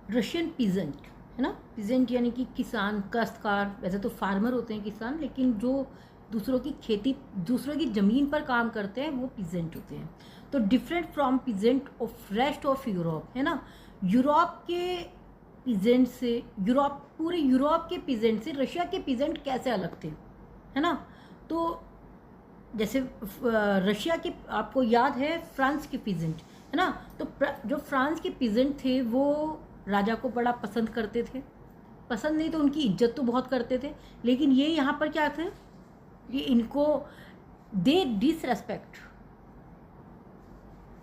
Russian peasant, है ना, peasant यानी कि किसान, काश्तकार। वैसे तो फार्मर होते हैं किसान, लेकिन जो दूसरों की खेती, दूसरों की ज़मीन पर काम करते हैं वो पीजेंट होते हैं। तो different from peasant of rest of Europe, है ना, यूरोप के पीजेंट से, यूरोप, पूरे यूरोप के पीजेंट से रशिया के पीजेंट कैसे अलग थे, है ना। तो जैसे रशिया के, आपको याद है फ्रांस के पीजेंट, है ना, तो जो फ्रांस के पीजेंट थे वो राजा को बड़ा पसंद करते थे, पसंद नहीं तो उनकी इज्जत तो बहुत करते थे। लेकिन ये यहाँ पर क्या थे, ये इनको दे डिसरेस्पेक्ट,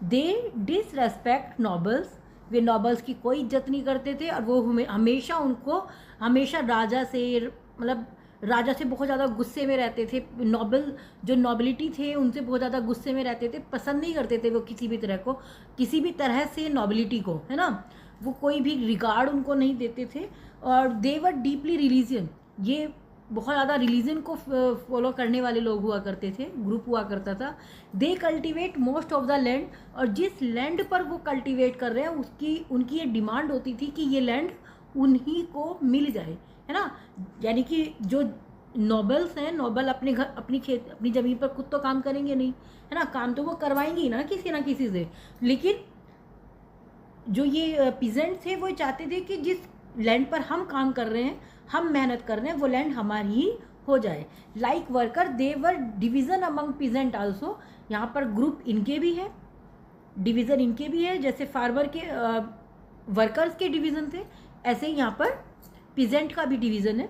दे डिसरेस्पेक्ट नॉबल्स, वे नॉबल्स की कोई इज्जत नहीं करते थे, और वो हमेशा उनको, हमेशा राजा से, मतलब राजा से बहुत ज़्यादा गुस्से में रहते थे। नॉबल, जो नॉबिलिटी थे उनसे बहुत ज़्यादा गुस्से में रहते थे, पसंद नहीं करते थे वो किसी भी तरह को, किसी भी तरह से नॉबिलिटी को, है ना, वो कोई भी रिगार्ड उनको नहीं देते थे। और दे वर डीपली रिलीजियन, ये बहुत ज़्यादा रिलीजन को फॉलो करने वाले लोग हुआ करते थे, ग्रुप हुआ करता था। They cultivate most of the land, और जिस लैंड पर वो कल्टिवेट कर रहे हैं उसकी, उनकी ये डिमांड होती थी कि ये लैंड उन्हीं को मिल जाए, है ना। यानी कि जो नोबल्स हैं, नोबल अपने घर, अपनी खेत, अपनी ज़मीन पर खुद तो काम करेंगे नहीं, है ना, काम तो वो करवाएंगे ही ना किसी से। लेकिन जो ये पीजेंट थे वो चाहते थे कि जिस लैंड पर हम काम कर रहे हैं, हम मेहनत कर रहे हैं, वो लैंड हमारी ही हो जाए। लाइक वर्कर दे वर डिवीज़न अमंग पीजेंट आल्सो, यहाँ पर ग्रुप इनके भी है, डिवीज़न इनके भी है, जैसे फार्मर के वर्कर्स के डिवीज़न थे, ऐसे ही यहाँ पर पीजेंट का भी डिवीज़न है।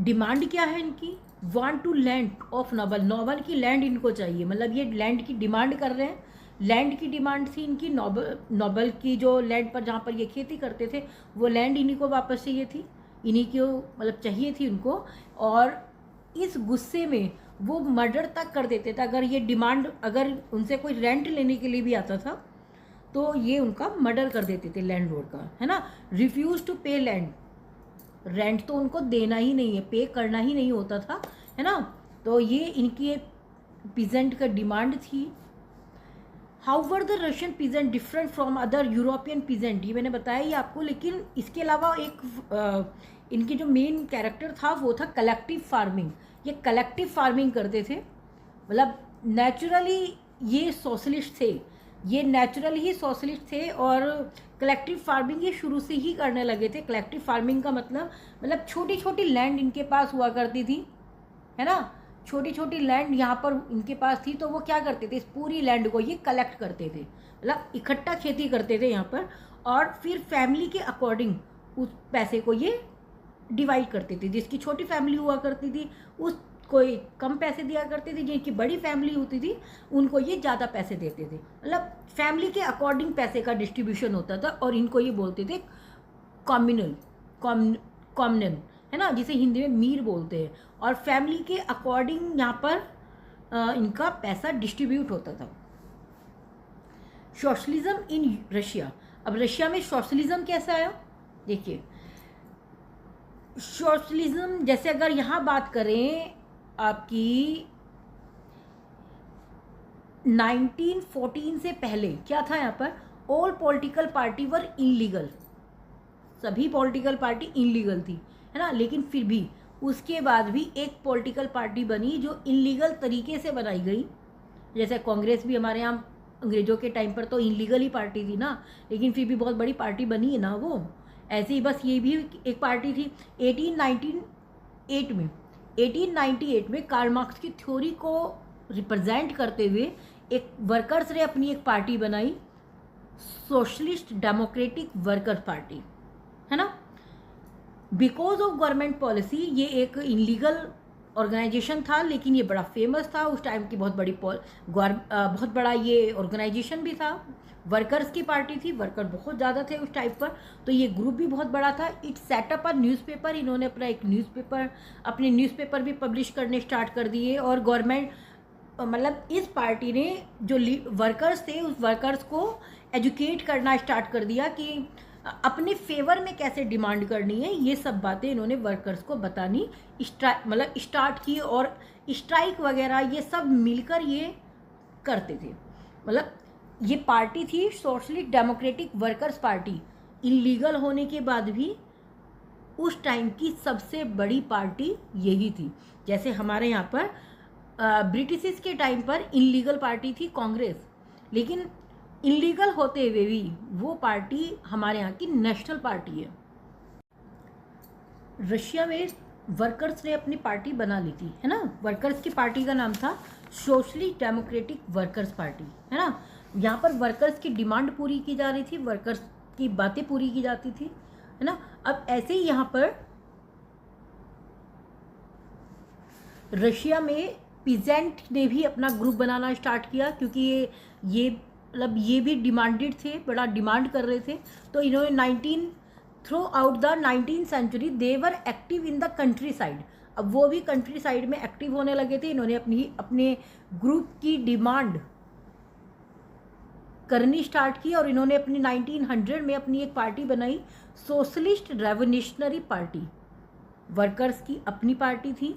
डिमांड क्या है इनकी, want to land of noble, noble की लैंड इनको चाहिए, मतलब ये लैंड की डिमांड कर रहे हैं। लैंड की डिमांड थी इनकी, नोबल की जो लैंड पर जहाँ पर ये खेती करते थे वो लैंड इन्हीं को वापस चाहिए थी, इन्हीं को मतलब चाहिए थी उनको। और इस गुस्से में वो मर्डर तक कर देते थे, अगर ये डिमांड, अगर उनसे कोई रेंट लेने के लिए भी आता था तो ये उनका मर्डर कर देते थे लैंडलॉर्ड का, है ना। रिफ्यूज टू पे लैंड, रेंट तो उनको देना ही नहीं है, पे करना ही नहीं होता था, है ना। तो ये इनकी पीजेंट का डिमांड थी। How were the Russian peasant different from other European peasant, ये मैंने बताया ही आपको। लेकिन इसके अलावा एक इनकी जो मेन कैरेक्टर था वो था कलेक्टिव फार्मिंग, ये कलेक्टिव फार्मिंग करते थे, मतलब नेचुरली ये सोशलिस्ट थे, ये नेचुरली ही सोशलिस्ट थे, और कलेक्टिव फार्मिंग ये शुरू से ही करने लगे थे। कलेक्टिव फार्मिंग का मतलब छोटी छोटी लैंड इनके पास हुआ करती थी, है ना, छोटी छोटी लैंड यहाँ पर इनके पास थी, तो वो क्या करते थे, इस पूरी लैंड को ये कलेक्ट करते थे, मतलब इकट्ठा खेती करते थे यहाँ पर, और फिर फैमिली के अकॉर्डिंग उस पैसे को ये डिवाइड करते थे। जिसकी छोटी फैमिली हुआ करती थी उस कोई कम पैसे दिया करते थे, जिनकी बड़ी फैमिली होती थी उनको ये ज़्यादा पैसे देते थे, मतलब फैमिली के अकॉर्डिंग पैसे का डिस्ट्रीब्यूशन होता था। और इनको ये बोलते थे कॉम्युनल, कॉमनल, है ना, जिसे हिंदी में मीर बोलते हैं। और फैमिली के अकॉर्डिंग यहाँ पर इनका पैसा डिस्ट्रीब्यूट होता था। सोशलिज्म इन रशिया, अब रशिया में सोशलिज्म कैसे आया, देखिए। सोशलिज्म जैसे अगर यहाँ बात करें आपकी 1914 से पहले क्या था यहाँ पर, ऑल पॉलिटिकल पार्टी वर इनलीगल, सभी पॉलिटिकल पार्टी इनलीगल थी, है ना। लेकिन फिर भी उसके बाद भी एक पॉलिटिकल पार्टी बनी जो इनलीगल तरीके से बनाई गई, जैसे कांग्रेस भी हमारे यहाँ अंग्रेजों के टाइम पर तो इनलीगल ही पार्टी थी ना, लेकिन फिर भी बहुत बड़ी पार्टी बनी है ना वो। ऐसे ही बस ये भी एक पार्टी थी। 1898 में कार्ल मार्क्स की थ्योरी को रिप्रेजेंट करते हुए एक वर्कर्स ने अपनी एक पार्टी बनाई, सोशलिस्ट डेमोक्रेटिक वर्कर्स पार्टी, है ना। बिकॉज ऑफ गवर्नमेंट पॉलिसी, ये एक इनलीगल ऑर्गेनाइजेशन था, लेकिन ये बड़ा फेमस था उस टाइम की, बहुत बड़ा ये ऑर्गेनाइजेशन भी था, वर्कर्स की पार्टी थी, वर्कर बहुत ज़्यादा थे उस टाइप पर, तो ये ग्रुप भी बहुत बड़ा था। इट सेटअप अ न्यूज़पेपर, इन्होंने अपना एक न्यूज़पेपर, अपने न्यूज़पेपर भी पब्लिश करने स्टार्ट कर दिए। और गवर्नमेंट, मतलब इस पार्टी ने जो वर्कर्स थे उस वर्कर्स को एजुकेट करना स्टार्ट कर दिया कि अपने फेवर में कैसे डिमांड करनी है, ये सब बातें इन्होंने वर्कर्स को बतानी स्टार्ट की। और स्ट्राइक वगैरह ये सब मिलकर ये करते थे, मतलब ये पार्टी थी socialist democratic workers party. Illegal होने के बाद भी उस टाइम की सबसे बड़ी पार्टी यही थी। जैसे हमारे यहाँ पर ब्रिटिश के टाइम पर इलीगल पार्टी थी कांग्रेस, लेकिन इलीगल होते हुए भी वो पार्टी हमारे यहाँ की नेशनल पार्टी है। रशिया में वर्कर्स ने अपनी पार्टी बना ली थी, है ना। वर्कर्स की पार्टी का नाम था सोशलिस्ट डेमोक्रेटिक वर्कर्स पार्टी, है ना। यहाँ पर वर्कर्स की डिमांड पूरी की जा रही थी, वर्कर्स की बातें पूरी की जाती थी, है ना। अब ऐसे ही यहाँ पर रशिया में पीजेंट ने भी अपना ग्रुप बनाना स्टार्ट किया, क्योंकि ये मतलब ये भी डिमांडेड थे, बड़ा डिमांड कर रहे थे। तो इन्होंने throughout the 19th century they were active in the countryside. अब वो भी कंट्री साइड में एक्टिव होने लगे थे। इन्होंने अपने ग्रुप की डिमांड करनी स्टार्ट की और इन्होंने अपनी 1900 में अपनी एक पार्टी बनाई, सोशलिस्ट रेवोल्यूशनरी पार्टी। वर्कर्स की अपनी पार्टी थी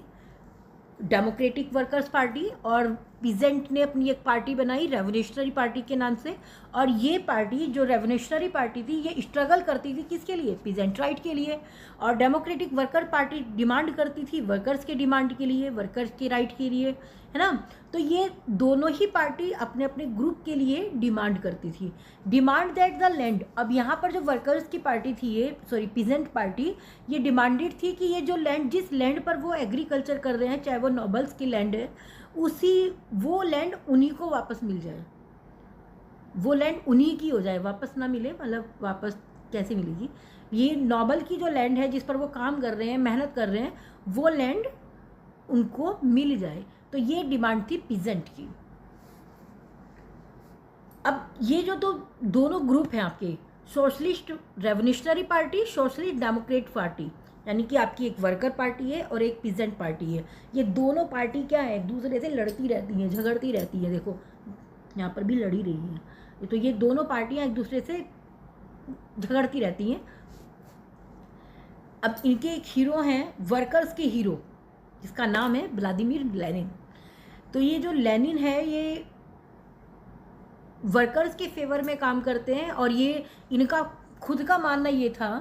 डेमोक्रेटिक वर्कर्स पार्टी, और पीजेंट ने अपनी एक पार्टी बनाई रेवोल्यूशनरी पार्टी के नाम से। और ये पार्टी जो रेवोल्यूशनरी पार्टी थी ये स्ट्रगल करती थी किसके लिए? पीजेंट राइट के लिए। और डेमोक्रेटिक वर्कर पार्टी डिमांड करती थी वर्कर्स के डिमांड के लिए, वर्कर्स के राइट के लिए, है ना। तो ये दोनों ही पार्टी अपने अपने ग्रुप के लिए डिमांड करती थी। डिमांड दैट द लैंड, अब यहाँ पर जो वर्कर्स की पार्टी थी ये पीजेंट पार्टी, ये डिमांडेड थी कि ये जो लैंड, जिस लैंड पर वो एग्रीकल्चर कर रहे हैं, चाहे वो नोबल्स की लैंड है, वो लैंड उन्हीं को वापस मिल जाए, वो लैंड उन्हीं की हो जाए, वापस ना मिले। मतलब वापस कैसे मिलेगी? ये नोबल की जो लैंड है जिस पर वो काम कर रहे हैं, मेहनत कर रहे हैं, वो लैंड उनको मिल जाए। तो ये डिमांड थी पीजेंट की। अब ये जो दोनों ग्रुप हैं आपके, socialist revolutionary party, socialist Democrat party, यानी कि आपकी एक वर्कर पार्टी है और एक पीजेंट पार्टी है। ये दोनों पार्टी क्या है? एक दूसरे से लड़ती रहती हैं, झगड़ती रहती हैं। देखो यहाँ पर भी लड़ी रही हैं। तो ये दोनों पार्टियां एक दूसरे से झगड़ती रहती हैं। अब इनके एक हीरो हैं, वर्कर्स के हीरो, जिसका नाम है व्लादिमीर लेनिन। तो ये जो लेनिन है ये वर्कर्स के फेवर में काम करते हैं, और ये इनका खुद का मानना ये था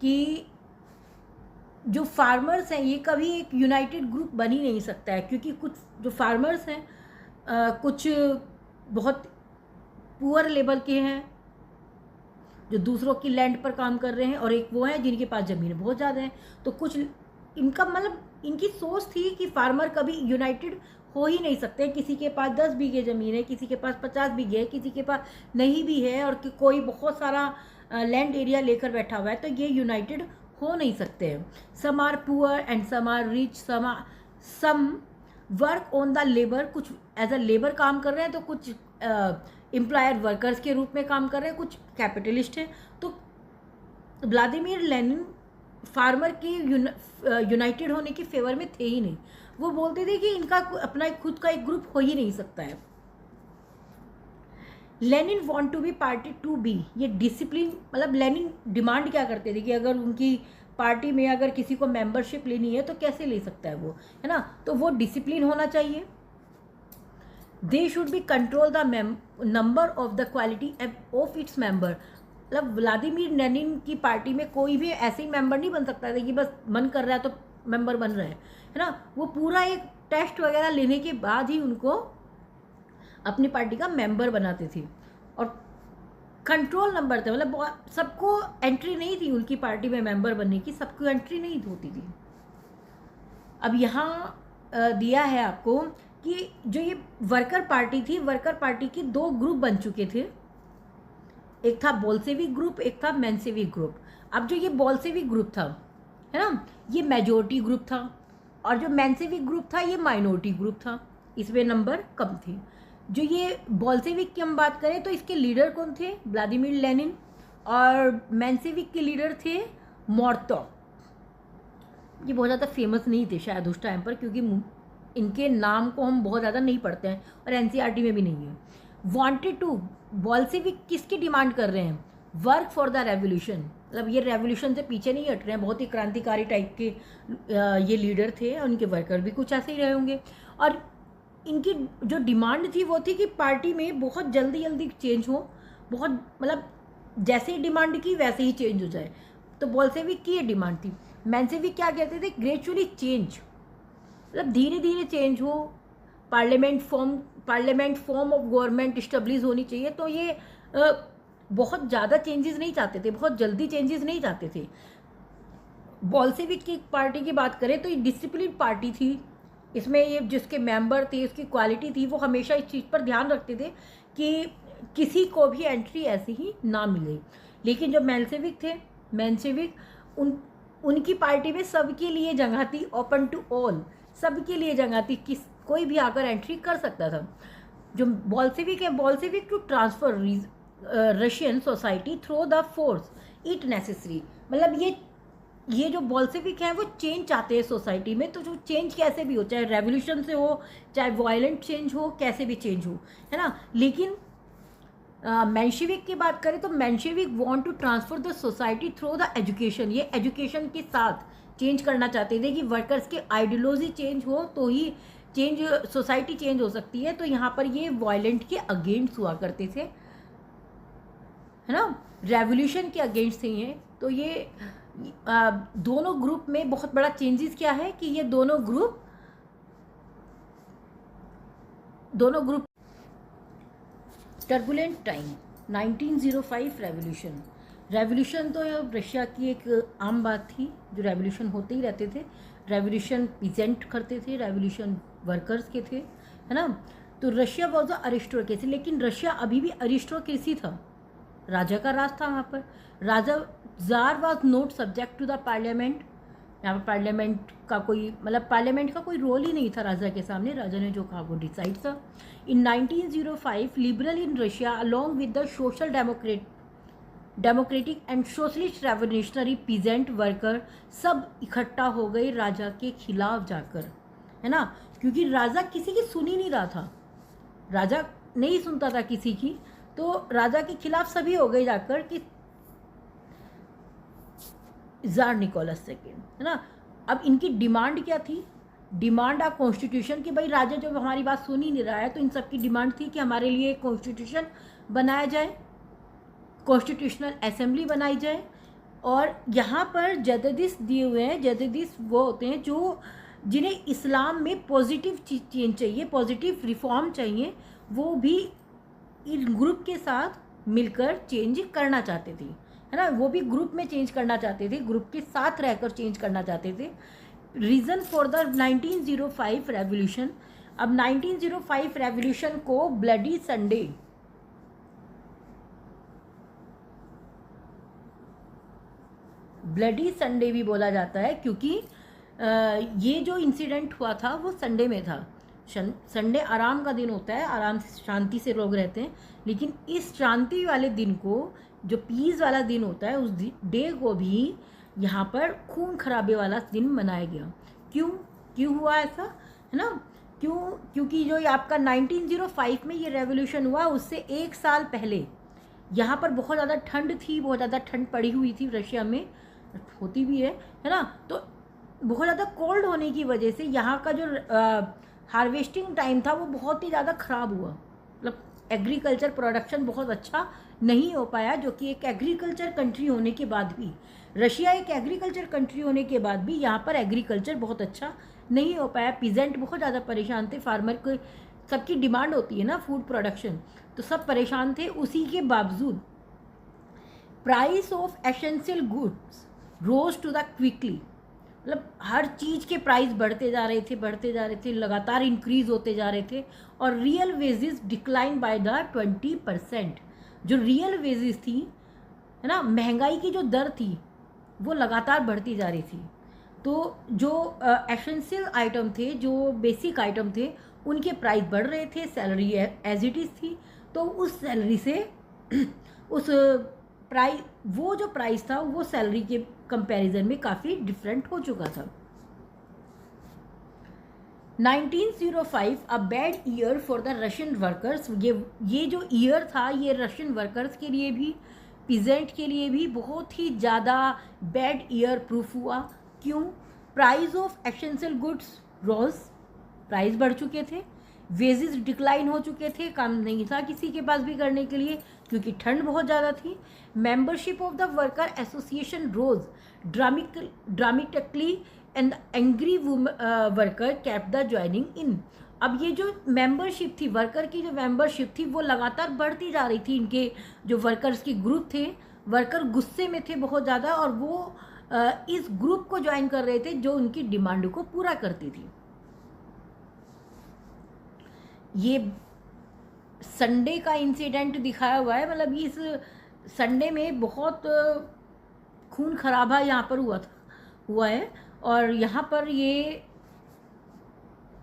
कि जो फार्मर्स हैं ये कभी एक यूनाइटेड ग्रुप बन ही नहीं सकता है, क्योंकि कुछ जो फार्मर्स हैं कुछ बहुत पुअर लेवल के हैं जो दूसरों की लैंड पर काम कर रहे हैं, और एक वो हैं जिनके पास ज़मीन बहुत ज़्यादा है। तो कुछ इनका मतलब इनकी सोच थी कि फार्मर कभी यूनाइटेड हो ही नहीं सकते। किसी के पास 10 बीघे ज़मीन है, किसी के पास 50 बीघे है, किसी के पास नहीं भी है, और कोई बहुत सारा लैंड एरिया लेकर बैठा हुआ है, तो ये यूनाइटेड हो नहीं सकते हैं। Some are poor and some are rich, some work on the labour, कुछ एज अ लेबर काम कर रहे हैं, तो कुछ एम्प्लॉयर वर्कर्स के रूप में काम कर रहे हैं, कुछ कैपिटलिस्ट हैं। तो व्लादिमीर लेनिन फार्मर के यूनाइटेड होने के फेवर में थे ही नहीं। वो बोलते थे कि इनका अपना खुद का एक ग्रुप हो ही नहीं सकता है। Lenin want to be party to be, ये डिसिप्लिन, मतलब लेनिन डिमांड क्या करते थे कि अगर उनकी पार्टी में अगर किसी को मेंबरशिप लेनी है तो कैसे ले सकता है वो, है ना। तो वो डिसिप्लिन होना चाहिए। They should be control the number of the quality of its member. मतलब व्लादिमीर लेनिन की पार्टी में कोई भी ऐसे ही मेंबर नहीं बन सकता था कि बस मन कर रहा है तो मेंबर बन रहे हैं, है ना। वो पूरा एक टेस्ट वगैरह लेने के बाद ही उनको अपनी पार्टी का मेंबर बनाते थे, और कंट्रोल नंबर थे, मतलब सबको एंट्री नहीं थी उनकी पार्टी में मेंबर बनने की, सबको एंट्री नहीं होती थी। अब यहाँ दिया है आपको कि जो ये वर्कर पार्टी थी, वर्कर पार्टी के 2 ग्रुप बन चुके थे। एक था बोल्शेविक ग्रुप, एक था मेंशेविक ग्रुप। अब जो ये बोल्शेविक ग्रुप था, है ना, ये मेजोरिटी ग्रुप था, और जो मेंशेविक ग्रुप था ये माइनॉरिटी ग्रुप था, इसमें नंबर कम थे। जो ये बोल्शेविक की हम बात करें तो इसके लीडर कौन थे? Vladimir Lenin. और मेंशेविक के लीडर थे मोर्तोव। ये बहुत ज़्यादा फेमस नहीं थे शायद उस टाइम पर, क्योंकि इनके नाम को हम बहुत ज़्यादा नहीं पढ़ते हैं और एनसीईआरटी में भी नहीं है। वांटेड टू, बोल्शेविक किसकी डिमांड कर रहे हैं? वर्क फॉर द रेवोल्यूशन, मतलब ये रेवोल्यूशन से पीछे नहीं हट रहे हैं, बहुत ही क्रांतिकारी टाइप के ये लीडर थे, और उनके वर्कर भी कुछ ऐसे ही रहे होंगे। और इनकी जो डिमांड थी वो थी कि पार्टी में बहुत जल्दी जल्दी चेंज हो, बहुत मतलब जैसे ही डिमांड की वैसे ही चेंज हो जाए। तो बोल्शेविक की ये डिमांड थी। मेंशेविक क्या कहते थे, ग्रेजुअली चेंज, मतलब धीरे धीरे चेंज हो, parliament form of government establish होनी चाहिए। तो ये बहुत ज़्यादा चेंजेस नहीं चाहते थे, बहुत जल्दी चेंजेस नहीं चाहते थे। बोल्शेविक की पार्टी की बात करें तो ये डिसिप्लिन पार्टी थी। इसमें ये जिसके मेंबर थे, उसकी क्वालिटी थी, वो हमेशा इस चीज़ पर ध्यान रखते थे कि किसी को भी एंट्री ऐसी ही ना मिले। लेकिन जो मेंशेविक उनकी पार्टी में सबके लिए जगह थी, ओपन टू ऑल, सबके लिए जगह थी, कोई भी आकर एंट्री कर सकता था। जो बोल्शेविक है, Bolshevik to transfer Russian society through the force it necessary, मतलब ये जो बोल्शेविक हैं वो चेंज चाहते हैं सोसाइटी में। तो जो चेंज कैसे भी हो, चाहे रेवोल्यूशन से हो, चाहे वायलेंट चेंज हो, कैसे भी चेंज हो, है ना। लेकिन मेंशेविक की बात करें तो Menshevik want to transfer the society through the education, ये एजुकेशन के साथ चेंज करना चाहते थे कि वर्कर्स के आइडियोलॉजी चेंज हो तो ही सोसाइटी चेंज हो सकती है। तो यहाँ पर ये वायलेंट के अगेंस्ट हुआ करते थे, है ना, रेवोल्यूशन के अगेंस्ट थे ये। तो ये दोनों ग्रुप में बहुत बड़ा चेंजेस क्या है कि ये दोनों ग्रुप टर्बुलेंट टाइम 1905 रेवोल्यूशन तो रशिया की एक आम बात थी, जो रेवोल्यूशन होते ही रहते थे। रेवोल्यूशन पीजेंट करते थे, रेवोल्यूशन वर्कर्स के थे, है ना। तो रशिया वॉज अ अरिस्टोक्रेसी, लेकिन रशिया अभी भी अरिस्टोक्रेसी था, राजा का राज था वहाँ पर। राजा tsar was not subject to the parliament, यहाँ पर पार्लियामेंट का कोई रोल ही नहीं था राजा के सामने, राजा ने जो कहा वो डिसाइड था। इन 1905 liberal in Russia along with the social democratic and socialist revolutionary peasant worker सब इकट्ठा हो गए राजा के खिलाफ जाकर, है ना, क्योंकि राजा किसी की सुन ही नहीं रहा था, राजा नहीं सुनता था किसी की। तो राजा के खिलाफ सभी हो गए जाकर कि जार निकोलस सेकेंड, है ना। अब इनकी डिमांड क्या थी, डिमांड आ कॉन्स्टिट्यूशन कि भाई राजा जब हमारी बात सुन ही नहीं रहा है, तो इन सब की डिमांड थी कि हमारे लिए कॉन्स्टिट्यूशन बनाया जाए, कॉन्स्टिट्यूशनल असेंबली बनाई जाए। और यहाँ पर जदीदिस दिए हुए हैं, जदीदिस वो होते हैं जो जिन्हें इस्लाम में पॉजिटिव चेंज चाहिए, पॉजिटिव रिफॉर्म चाहिए, वो भी इन ग्रुप के साथ मिलकर चेंज करना चाहते थे, है ना, वो भी ग्रुप में चेंज करना चाहते थे, ग्रुप के साथ रहकर चेंज करना चाहते थे। रीज़न फॉर द 1905 रेवोल्यूशन, अब 1905 रेवोल्यूशन को ब्लडी संडे भी बोला जाता है, क्योंकि ये जो इंसिडेंट हुआ था वो संडे में था। संडे आराम का दिन होता है, आराम से शांति से लोग रहते हैं, लेकिन इस शांति वाले दिन को, जो पीस वाला दिन होता है, उस डे को भी यहाँ पर खून खराबे वाला दिन मनाया गया। क्यों हुआ ऐसा, है ना, क्योंकि जो आपका 1905 में ये रेवोल्यूशन हुआ, उससे एक साल पहले यहाँ पर बहुत ज़्यादा ठंड थी, बहुत ज़्यादा ठंड पड़ी हुई थी रशिया में, होती भी है ना। तो बहुत ज़्यादा कोल्ड होने की वजह से यहाँ का जो हार्वेस्टिंग टाइम था वो बहुत ही ज़्यादा ख़राब हुआ, मतलब एग्रीकल्चर प्रोडक्शन बहुत अच्छा नहीं हो पाया, जो कि एक एग्रीकल्चर कंट्री होने के बाद भी, रशिया एक एग्रीकल्चर कंट्री होने के बाद भी यहाँ पर एग्रीकल्चर बहुत अच्छा नहीं हो पाया। पीजेंट बहुत ज़्यादा परेशान थे, फार्मर को सबकी डिमांड होती है ना फूड प्रोडक्शन, तो सब परेशान थे। उसी के बावजूद price of essential goods rose to the quickly, मतलब हर चीज़ के प्राइस बढ़ते जा रहे थे, लगातार इंक्रीज होते जा रहे थे। और real wages decline by the 20%, जो रियल वेजेस थी, है ना, महंगाई की जो दर थी वो लगातार बढ़ती जा रही थी। तो जो एसेंशियल आइटम थे, जो बेसिक आइटम थे, उनके प्राइस बढ़ रहे थे, सैलरी एज इट इज़ थी, तो उस सैलरी से उस वो जो प्राइस था वो सैलरी के कंपैरिजन में काफ़ी डिफरेंट हो चुका था। 1905 a bad year for the Russian workers, ये जो ईयर था ये रशियन वर्कर्स के लिए भी, पीजेंट के लिए भी बहुत ही ज़्यादा बैड ईयर प्रूफ हुआ। क्यों? Price of essential goods rose, price बढ़ चुके थे, वेजेस डिक्लाइन हो चुके थे, काम नहीं था किसी के पास भी करने के लिए क्योंकि ठंड बहुत ज़्यादा थी। Membership of the worker association rose dramatically and angry worker kept the joining in. अब ये जो मेंबरशिप थी, वर्कर की जो मेंबरशिप थी वो लगातार बढ़ती जा रही थी। इनके जो वर्कर्स के ग्रुप थे, वर्कर गुस्से में थे बहुत ज़्यादा और वो इस ग्रुप को ज्वाइन कर रहे थे जो उनकी डिमांड को पूरा करती थी। ये संडे का इंसिडेंट दिखाया हुआ है, मतलब इस संडे में बहुत खून खराबा यहाँ पर हुआ है और यहाँ पर ये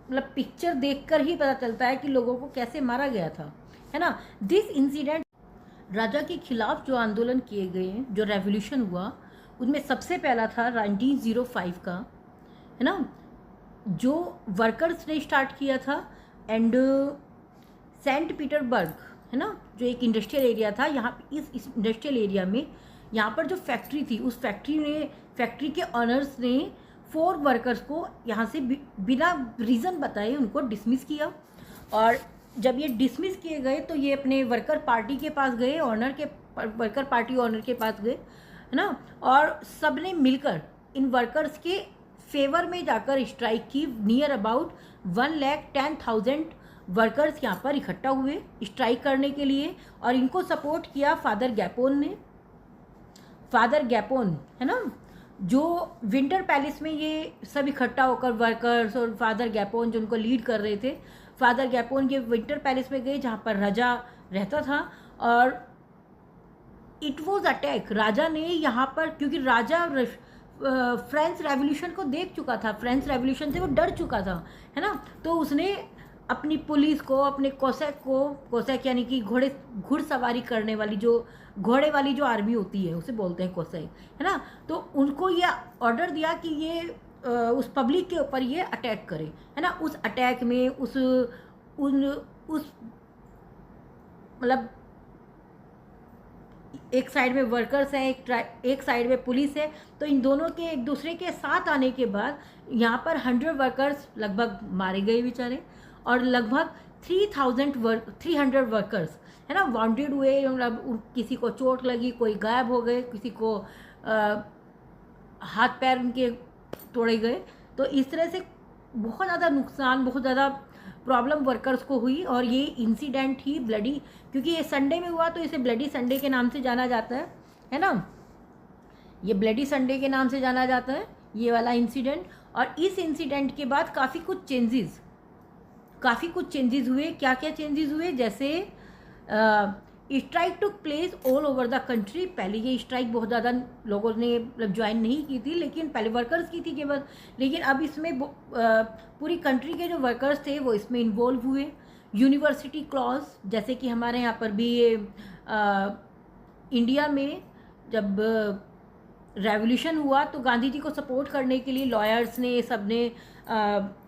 मतलब पिक्चर देखकर ही पता चलता है कि लोगों को कैसे मारा गया था, है ना। दिस इंसिडेंट राजा के खिलाफ जो आंदोलन किए गए, जो रेवोल्यूशन हुआ, उनमें सबसे पहला था 1905 का, है ना, जो वर्कर्स ने स्टार्ट किया था। एंड सेंट पीटर्सबर्ग, है ना, जो एक इंडस्ट्रियल एरिया था, यहाँ इस इंडस्ट्रियल एरिया में यहाँ पर जो फैक्ट्री थी, उस फैक्ट्री के ऑनर्स ने 4 वर्कर्स को यहाँ से बिना रीज़न बताए उनको डिसमिस किया। और जब ये डिसमिस किए गए तो ये अपने वर्कर पार्टी के पास गए, वर्कर पार्टी ऑनर के पास गए, है ना, और सब ने मिलकर इन वर्कर्स के फेवर में जाकर स्ट्राइक की। नियर अबाउट 1,10,000 वर्कर्स यहाँ पर इकट्ठा हुए स्ट्राइक करने के लिए और इनको सपोर्ट किया फादर गैपोन ने। फादर गैपोन, है ना, जो विंटर पैलेस में ये सब इकट्ठा होकर वर्कर्स और फादर गैपोन जो उनको लीड कर रहे थे, फादर गैपोन के विंटर पैलेस में गए जहाँ पर राजा रहता था। और इट वॉज अटैक, राजा ने यहाँ पर, क्योंकि राजा फ्रेंच रेवोल्यूशन को देख चुका था, फ्रेंच रेवोल्यूशन से वो डर चुका था, है ना, तो उसने अपनी पुलिस को, अपने कोसैक यानी कि घुड़सवारी करने वाली, जो घोड़े वाली जो आर्मी होती है उसे बोलते हैं कोसैक, है ना, तो उनको ये ऑर्डर दिया कि ये उस पब्लिक के ऊपर ये अटैक करे, है ना। उस अटैक में उस मतलब एक साइड में वर्कर्स हैं, एक साइड में पुलिस है, तो इन दोनों के एक दूसरे के साथ आने के बाद यहाँ पर 100 वर्कर्स लगभग मारे गए बेचारे और लगभग 300 वर्कर्स, है ना, वांटेड हुए। मतलब किसी को चोट लगी, कोई गायब हो गए, किसी को हाथ पैर उनके तोड़े गए। तो इस तरह से बहुत ज़्यादा नुकसान, बहुत ज़्यादा प्रॉब्लम वर्कर्स को हुई। और ये इंसिडेंट ही ब्लडी, क्योंकि ये संडे में हुआ तो इसे ब्लडी संडे के नाम से जाना जाता है ना, ये ब्लडी संडे के नाम से जाना जाता है ये वाला इंसिडेंट। और इस इंसिडेंट के बाद काफ़ी कुछ चेंजेस हुए। क्या क्या चेंजेस हुए, जैसे strike took place all over the country. पहले ये स्ट्राइक बहुत ज़्यादा लोगों ने मतलब ज्वाइन नहीं की थी, लेकिन पहले वर्कर्स की थी केवल, लेकिन अब इसमें पूरी कंट्री के जो वर्कर्स थे वो इसमें इन्वॉल्व हुए। यूनिवर्सिटी क्लॉज, जैसे कि हमारे यहाँ पर भी ये इंडिया में जब रेवोल्यूशन हुआ तो गांधी जी को सपोर्ट करने के लिए लॉयर्स ने, सब ने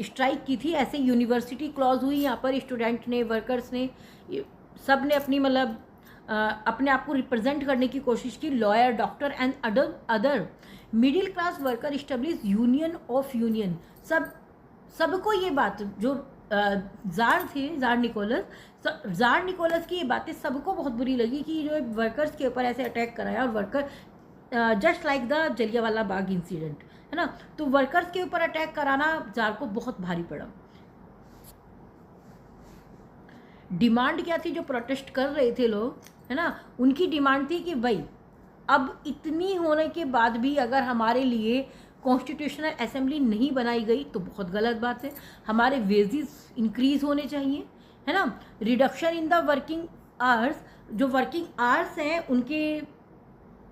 स्ट्राइक की थी, ऐसे यूनिवर्सिटी क्लॉज हुई। यहाँ पर स्टूडेंट ने, वर्कर्स ने, सब ने अपनी मतलब अपने आप को रिप्रेजेंट करने की कोशिश की। Lawyer, doctor and other middle class worker establish union of union. सबको ये बात, जो जार थे, जार निकोलस की ये बातें सबको बहुत बुरी लगी कि जो वर्कर्स के ऊपर ऐसे अटैक कराया। और worker just like the Jallianwala Bagh incident, है ना, तो वर्कर्स के ऊपर अटैक कराना जार को बहुत भारी पड़ा। डिमांड क्या थी, जो प्रोटेस्ट कर रहे थे लोग, है ना, उनकी डिमांड थी कि भाई अब इतनी होने के बाद भी अगर हमारे लिए कॉन्स्टिट्यूशनल असेंबली नहीं बनाई गई तो बहुत गलत बात है। हमारे वेजेस इंक्रीज होने चाहिए, है ना। Reduction in the working hours, जो वर्किंग आवर्स हैं उनके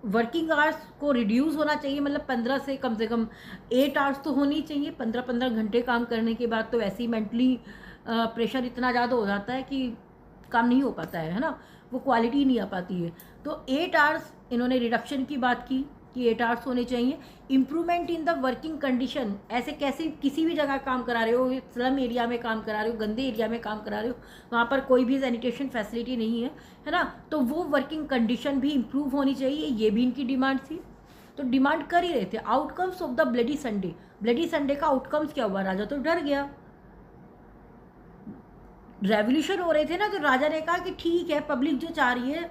वर्किंग आवर्स को रिड्यूस होना चाहिए, मतलब 15 से कम 8 आवर्स तो होनी चाहिए। 15 घंटे काम करने के बाद तो वैसे ही मेंटली प्रेशर इतना ज़्यादा हो जाता है कि काम नहीं हो पाता है ना, वो क्वालिटी नहीं आ पाती है। तो 8 आवर्स इन्होंने रिडक्शन की बात की कि 8 आवर्स होने चाहिए। Improvement in the working condition, ऐसे कैसे किसी भी जगह काम करा रहे हो, स्लम एरिया में काम करा रहे हो, गंदे एरिया में काम करा रहे हो, वहाँ पर कोई भी सैनिटेशन फैसिलिटी नहीं है ना, तो वो वर्किंग कंडीशन भी इम्प्रूव होनी चाहिए, ये भी इनकी डिमांड थी। तो डिमांड कर ही रहे थे। Outcomes of the bloody Sunday का आउटकम्स क्या हुआ, राजा तो डर गया, रेवोल्यूशन हो रहे थे ना, तो राजा ने कहा कि ठीक है, पब्लिक जो चाह रही है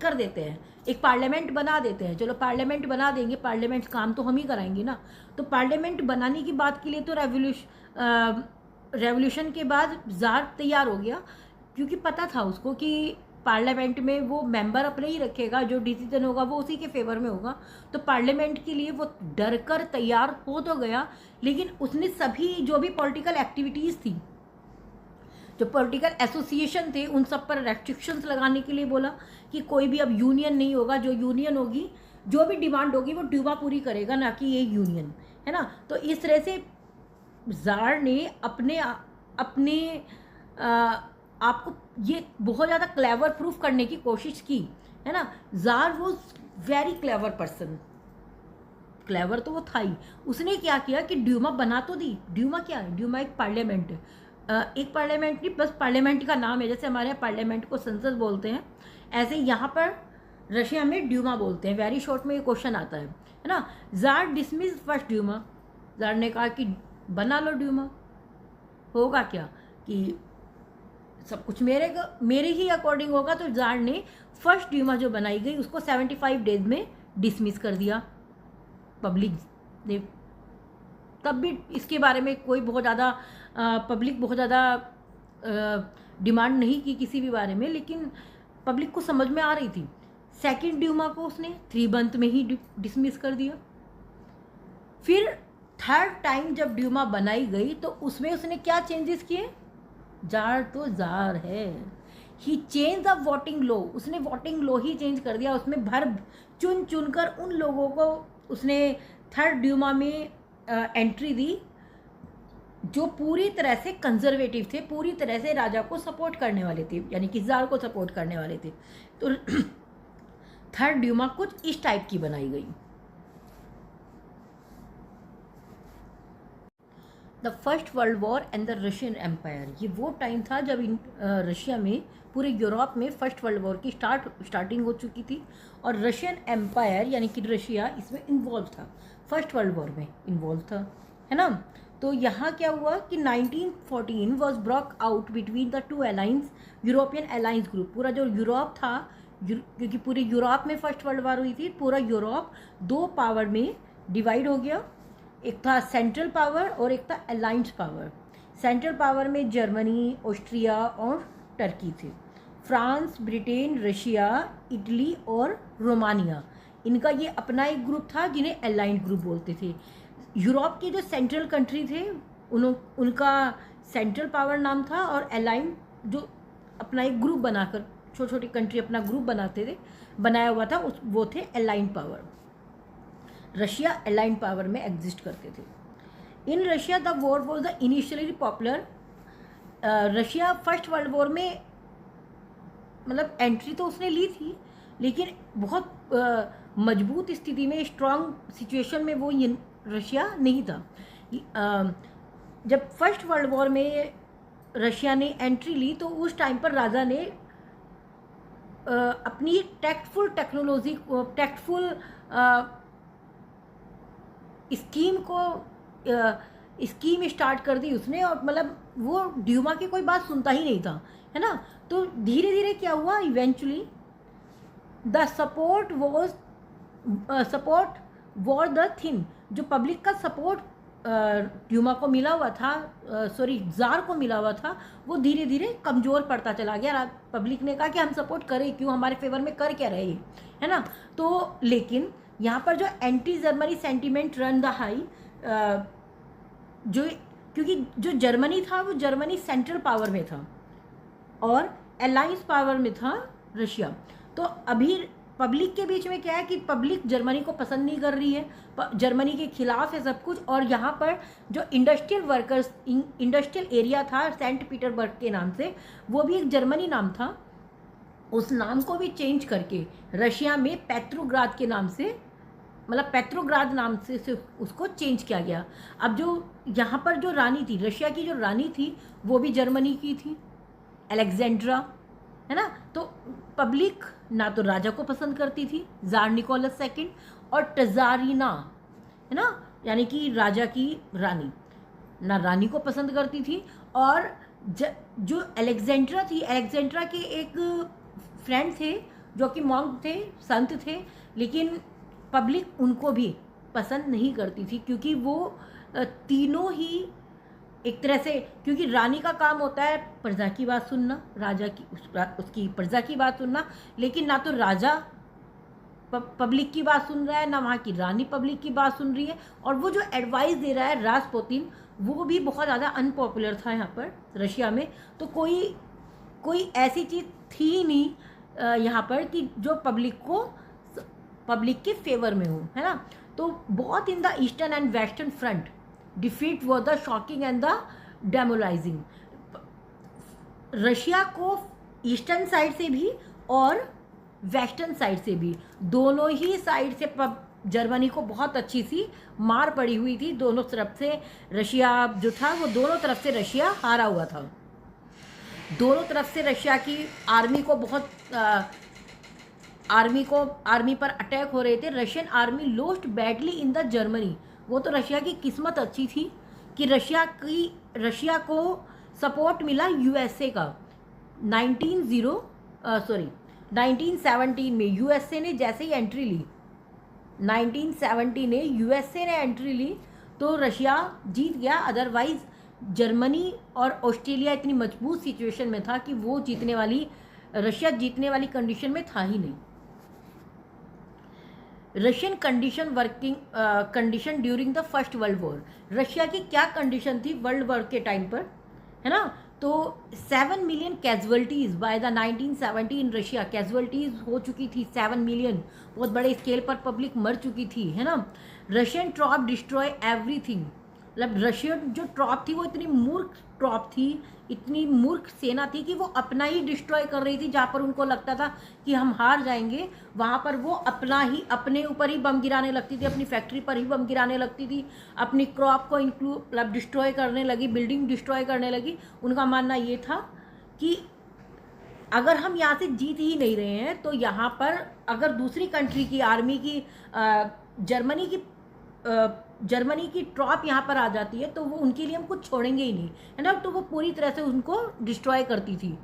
कर देते हैं, एक पार्लियामेंट बना देते हैं। चलो पार्लियामेंट बना देंगे, पार्लियामेंट काम तो हम ही कराएंगे ना। तो पार्लियामेंट बनाने की बात के लिए तो रेवोल्यूशन के बाद ज़ार तैयार हो गया, क्योंकि पता था उसको कि पार्लियामेंट में वो मेंबर अपने ही रखेगा, जो डिसीजन होगा वो उसी के फेवर में होगा। तो पार्लियामेंट के लिए वो डर कर तैयार हो तो गया, लेकिन उसने सभी जो भी पॉलिटिकल एक्टिविटीज़ थी, जो पॉलिटिकल एसोसिएशन थे, उन सब पर रेस्ट्रिक्शंस लगाने के लिए बोला कि कोई भी अब यूनियन नहीं होगा, जो यूनियन होगी, जो भी डिमांड होगी वो ड्यूमा पूरी करेगा, ना कि ये यूनियन, है ना। तो इस तरह से ज़ार ने अपने आपको ये बहुत ज़्यादा क्लेवर प्रूफ करने की कोशिश की, है ना। Tsar was very clever person, clever तो वो था ही। उसने क्या किया कि ड्यूमा बना तो दी। ड्यूमा क्या है? ड्यूमा एक पार्लियामेंट है, एक पार्लियामेंट नहीं, बस पार्लियामेंट का नाम है। जैसे हमारे यहाँ पार्लियामेंट को संसद बोलते हैं, ऐसे यहाँ पर रशिया में ड्यूमा बोलते हैं। वेरी शॉर्ट में ये क्वेश्चन आता है ना। ज़ार डिसमिस फर्स्ट ड्यूमा। ज़ार ने कहा कि बना लो ड्यूमा, होगा क्या कि सब कुछ मेरे ही अकॉर्डिंग होगा। तो ज़ार ने फर्स्ट ड्यूमा जो बनाई गई उसको 75 डेज में डिसमिस कर दिया पब्लिक ने। तब भी इसके बारे में कोई बहुत ज़्यादा पब्लिक बहुत ज़्यादा डिमांड नहीं की किसी भी बारे में, लेकिन पब्लिक को समझ में आ रही थी। सेकंड ड्यूमा को उसने 3 मंथ में ही डिसमिस कर दिया। फिर थर्ड टाइम जब ड्यूमा बनाई गई तो उसमें उसने क्या चेंजेस किए? ज़ार तो ज़ार है, ही चेंज द वोटिंग लॉ। उसने वोटिंग लॉ ही चेंज कर दिया। उसमें चुन कर उन लोगों को उसने थर्ड ड्यूमा में एंट्री दी जो पूरी तरह से कंजर्वेटिव थे, पूरी तरह से राजा को सपोर्ट करने वाले थे, यानी कि ज़ार को सपोर्ट करने वाले थे। तो थर्ड ड्यूमा कुछ इस टाइप की बनाई गई। The first world war and the Russian empire. ये वो टाइम था जब रशिया में, पूरे यूरोप में फर्स्ट वर्ल्ड वॉर की स्टार्टिंग हो चुकी थी, और रशियन एम्पायर यानी कि रशिया इसमें इन्वॉल्व था, फर्स्ट वर्ल्ड वॉर में इन्वॉल्व था, है ना। तो यहाँ क्या हुआ कि 1914 was broke out between the two alliance, European alliance group. पूरा जो यूरोप था, क्योंकि पूरे यूरोप में फर्स्ट वर्ल्ड वॉर हुई थी, पूरा यूरोप 2 पावर में डिवाइड हो गया। एक था सेंट्रल पावर और एक था अलायंस पावर। सेंट्रल पावर में जर्मनी, ऑस्ट्रिया और टर्की थे। फ्रांस, ब्रिटेन, रशिया, इटली और रोमानिया, इनका ये अपना एक ग्रुप था जिन्हें अलाइंड ग्रुप बोलते थे। यूरोप के जो सेंट्रल कंट्री थे उनका सेंट्रल पावर नाम था, और अलाइंड जो अपना एक ग्रुप बनाकर छोटी छोटी कंट्री अपना ग्रुप बनाया हुआ था वो थे aligned power. Russia aligned power में एग्जिस्ट करते थे। In Russia the war was the initially popular. Russia first world war में मतलब एंट्री तो उसने ली थी, लेकिन बहुत मजबूत स्थिति में, स्ट्रॉन्ग सिचुएशन में वो रशिया नहीं था। जब फर्स्ट वर्ल्ड वॉर में रशिया ने एंट्री ली तो उस टाइम पर राजा ने अपनी टैक्टफुल टेक्नोलॉजी को, टैक्टफुल स्कीम स्टार्ट कर दी उसने, और मतलब वो ड्यूमा की कोई बात सुनता ही नहीं था, है ना। तो धीरे धीरे क्या हुआ, eventually the support war the thing. जो पब्लिक का सपोर्ट ड्यूमा को मिला हुआ था, ज़ार को मिला हुआ था, वो धीरे धीरे कमज़ोर पड़ता चला गया। पब्लिक ने कहा कि हम सपोर्ट करें क्यों, हमारे फेवर में कर क्या रहे, है ना। तो लेकिन यहाँ पर जो anti Germany sentiment run the high, क्योंकि जो जर्मनी था वो जर्मनी सेंट्रल पावर में था और अलायंस पावर में था रशिया। तो अभी पब्लिक के बीच में क्या है कि पब्लिक जर्मनी को पसंद नहीं कर रही है, जर्मनी के खिलाफ है सब कुछ। और यहाँ पर जो इंडस्ट्रियल एरिया था सेंट पीटर्सबर्ग के नाम से, वो भी एक जर्मनी नाम था, उस नाम को भी चेंज करके रशिया में पेट्रोग्राद के नाम से, मतलब पेट्रोग्राद नाम से उसको चेंज किया गया। अब जो यहाँ पर जो रानी थी, रशिया की जो रानी थी, वो भी जर्मनी की थी, अलेक्जेंड्रा, है ना। तो पब्लिक ना तो राजा को पसंद करती थी, ज़ार निकोलस सेकंड, और टजारिना, है ना, यानी कि राजा की रानी, ना रानी को पसंद करती थी और जो अलेक्जेंड्रा थी, अलेक्जेंड्रा के एक फ्रेंड थे जो कि मॉन्क थे, संत थे, लेकिन पब्लिक उनको भी पसंद नहीं करती थी, क्योंकि वो तीनों ही एक तरह से, क्योंकि रानी का काम होता है प्रजा की बात सुनना, राजा की उसकी प्रजा की बात सुनना, लेकिन ना तो राजा पब्लिक की बात सुन रहा है, ना वहाँ की रानी पब्लिक की बात सुन रही है, और वो जो एडवाइस दे रहा है रास्पुतिन, वो भी बहुत ज़्यादा अनपॉपुलर था यहाँ पर रशिया में। तो कोई ऐसी चीज़ थी नहीं यहाँ पर कि जो पब्लिक के फेवर में हो, है ना। तो बहुत in the eastern and western front defeat was the shocking and the demoralising. Russia को ईस्टर्न साइड से भी और वेस्टर्न साइड से भी, दोनों ही साइड से जर्मनी को बहुत अच्छी सी मार पड़ी हुई थी। दोनों तरफ से रशिया जो था वो दोनों तरफ से रशिया हारा हुआ था। दोनों तरफ से रशिया की आर्मी को बहुत आर्मी पर अटैक हो रहे थे। Russian army lost badly in the Germany. वो तो रशिया की किस्मत अच्छी थी कि रशिया को सपोर्ट मिला यूएसए का। 1917 में यूएसए ने जैसे ही एंट्री ली, 1970 में यूएसए ने एंट्री ली तो रशिया जीत गया। अदरवाइज जर्मनी और ऑस्ट्रेलिया इतनी मजबूत सिचुएशन में था कि वो रशिया जीतने वाली कंडीशन में था ही नहीं। Russian condition during the first world war. Russia की क्या कंडीशन थी वर्ल्ड वॉर के टाइम पर, है ना। तो 7 million casualties by the 1970 in Russia. Casualties हो चुकी थी 7 मिलियन, बहुत बड़े स्केल पर पब्लिक मर चुकी थी, है ना। Russian troop destroy everything. मतलब रशियन जो ट्रॉप थी वो इतनी मूर्ख ट्रॉप थी, इतनी मूर्ख सेना थी कि वो अपना ही डिस्ट्रॉय कर रही थी। जहाँ पर उनको लगता था कि हम हार जाएंगे, वहाँ पर वो अपने ऊपर ही बम गिराने लगती थी, अपनी फैक्ट्री पर ही बम गिराने लगती थी, अपनी क्रॉप को मतलब डिस्ट्रॉय करने लगी, बिल्डिंग डिस्ट्रॉय करने लगी। उनका मानना ये था कि अगर हम यहाँ से जीत ही नहीं रहे हैं तो यहाँ पर अगर दूसरी कंट्री की आर्मी की जर्मनी की ट्रॉप यहाँ पर आ जाती है तो वो उनके लिए हम कुछ छोड़ेंगे ही नहीं, है ना। तो वो पूरी तरह से उनको डिस्ट्रॉय करती थी।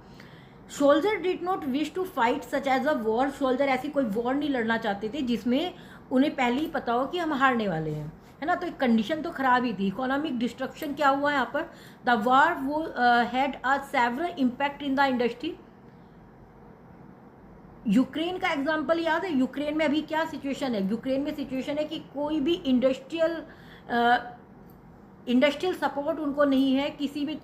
Soldier did not wish to fight such as a war. Soldier ऐसी कोई वॉर नहीं लड़ना चाहते थे जिसमें उन्हें पहले ही पता हो कि हम हारने वाले हैं, है ना। तो एक कंडीशन तो खराब ही थी। इकोनॉमिक डिस्ट्रक्शन क्या हुआ यहाँ पर, द वॉर वो had a several impact in the industry. Ukraine का एग्जाम्पल याद है। यूक्रेन में अभी क्या सिचुएशन है, यूक्रेन में सिचुएशन है कि कोई भी इंडस्ट्रियल सपोर्ट उनको नहीं है। किसी भी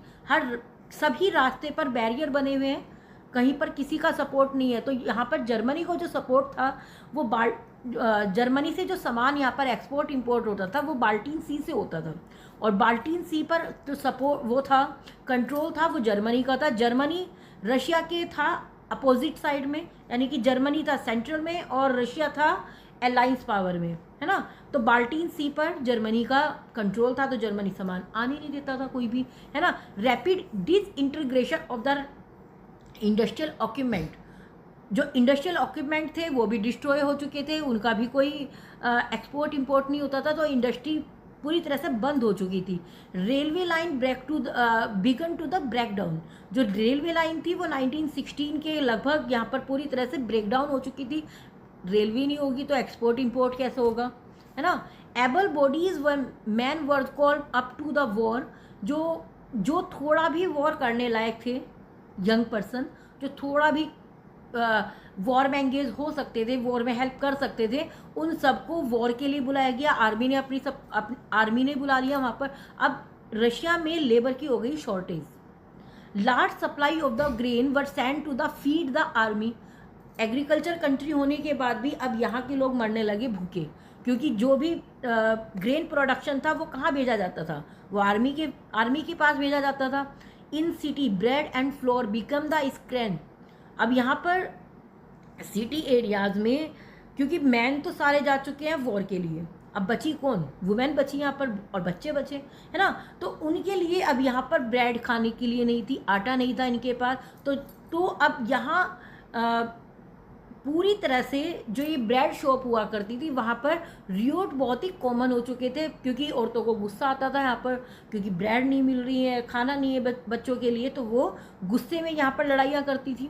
सभी रास्ते पर बैरियर बने हुए हैं, कहीं पर किसी का सपोर्ट नहीं है। तो यहाँ पर जर्मनी को जो सपोर्ट था वो जर्मनी से जो सामान यहाँ पर एक्सपोर्ट इंपोर्ट होता था वो बाल्टीन सी से होता था, और बाल्टीन सी पर जो सपोर्ट वो था, कंट्रोल था, वो जर्मनी का था। जर्मनी रशिया के था अपोजिट साइड में, यानी कि जर्मनी था सेंट्रल में और रशिया था अलायंस पावर में, है ना। तो बाल्टीन सी पर जर्मनी का कंट्रोल था, तो जर्मनी सामान आने नहीं देता था कोई भी, है ना। Rapid disintegration of the industrial equipment. जो इंडस्ट्रियल इक्विपमेंट थे वो भी डिस्ट्रॉय हो चुके थे, उनका भी कोई एक्सपोर्ट इंपोर्ट नहीं होता था, तो इंडस्ट्री पूरी तरह से बंद हो चुकी थी। Railway line began to the breakdown. जो रेलवे लाइन थी वो 1916 के लगभग यहाँ पर पूरी तरह से ब्रेकडाउन हो चुकी थी। रेलवे नहीं होगी तो एक्सपोर्ट इंपोर्ट कैसे होगा, है ना। Able bodies were man were called up to the war. जो थोड़ा भी वॉर करने लायक थे, यंग पर्सन जो थोड़ा भी वॉर में एंगेज हो सकते थे, वॉर में हेल्प कर सकते थे, उन सबको वॉर के लिए बुलाया गया। आर्मी ने आर्मी ने बुला लिया वहाँ पर। अब रशिया में लेबर की हो गई shortage. Large supply of the grain were send to the feed the army. Agriculture country होने के बाद भी अब यहाँ के लोग मरने लगे भूखे, क्योंकि जो भी ग्रेन प्रोडक्शन था वो कहाँ भेजा जाता था, वो आर्मी के पास भेजा जाता था। इन city bread and floor become the Schraner. अब यहाँ पर सिटी एरियाज में क्योंकि मैन तो सारे जा चुके हैं वॉर के लिए, अब बची कौन, वुमेन बची यहाँ पर और बच्चे बचे, है ना। तो उनके लिए अब यहाँ पर ब्रेड खाने के लिए नहीं थी, आटा नहीं था इनके पास। तो अब यहाँ पूरी तरह से जो ये ब्रेड शॉप हुआ करती थी वहाँ पर रियोट बहुत ही कॉमन हो चुके थे, क्योंकि औरतों को गुस्सा आता था यहाँ पर, क्योंकि ब्रेड नहीं मिल रही है, खाना नहीं है बच्चों के लिए, तो वो गुस्से में यहाँ पर लड़ाइयाँ करती थी।